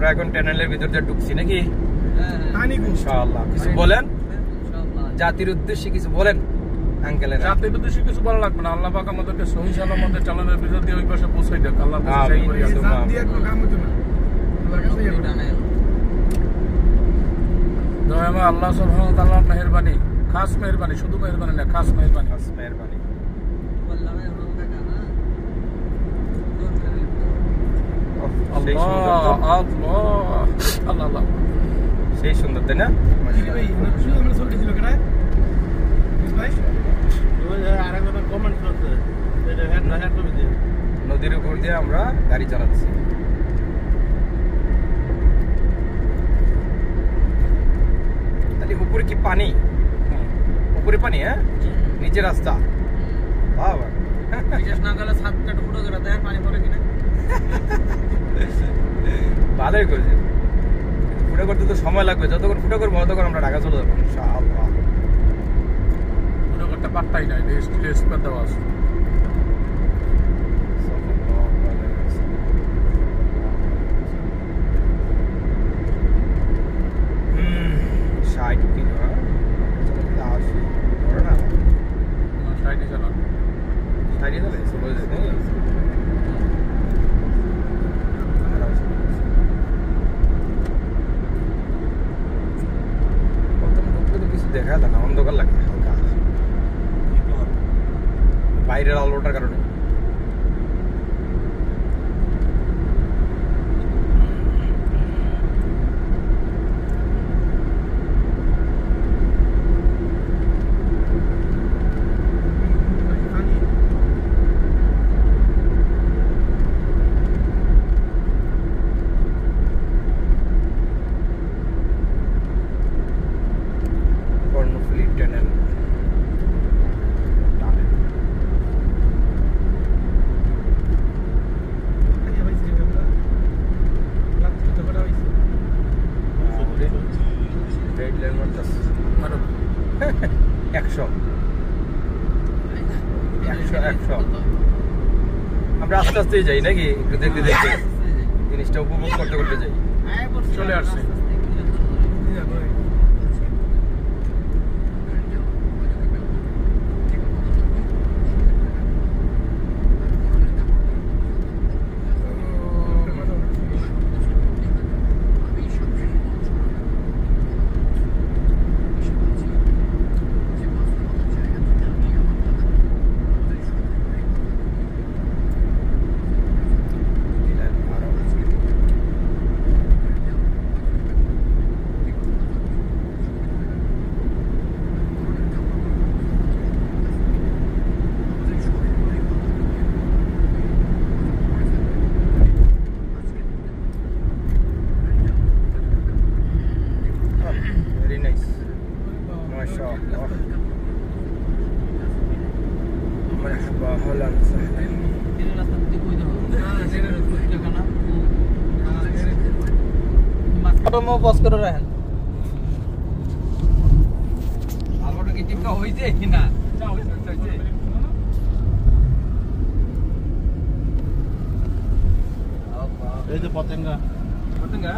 আমরা এখন টানেলের ভিতর দিয়ে ঢুকছি নাকি? ইনশাআল্লাহ। কিছু বলেন, জাতির উদ্দেশ্যে কিছু বলেন আঙ্কেলের। জাতির উদ্দেশ্যে কিছু বলা লাগবে না। আল্লাহ পাক আমাদেরকে সহি সালামতে চালানোর ভিতর দিয়ে ওই পাশে পৌঁছাই দেখ। আল্লাহ পাক সেই করি আছে। দয়াময় আল্লাহ সুবহানাহু ওয়া তাআলার মেহেরবানি, খাস মেহেরবানি, শুধু মেহেরবানি না, খাস মেহেরবানি। খাস মেহেরবানি। সেই সুন্দর, তাই না? নদীর উপর দিয়ে আমরা গাড়ি চালাচ্ছি। তাহলে উপরে কি পানি? উপরে পানি? হ্যাঁ, নিচে রাস্তা। বাবা, ভালোই করেছে। ফুটো করতে তো সময় লাগবে, যতক্ষণ ফুটো করবো ততক্ষণ আমরা ঢাকা চলে যাবো ইনশাআল্লাহ। ফুটো করতে পারতাই না, রেস্ট দেওয়া আছে। দেখা যায় না, অন্ধকার লাগে হালকা বাইরের আলোটার কারণে। আমরা আস্তে আস্তে যাই নাকি, একটু দেখতে দেখতে জিনিসটা উপভোগ করতে করতে যাই। চলে আসছে। পজ করে রাখেন। আলোটা কি টিপকা হইছে কিনা? এই যে পতেঙ্গা, পতেঙ্গা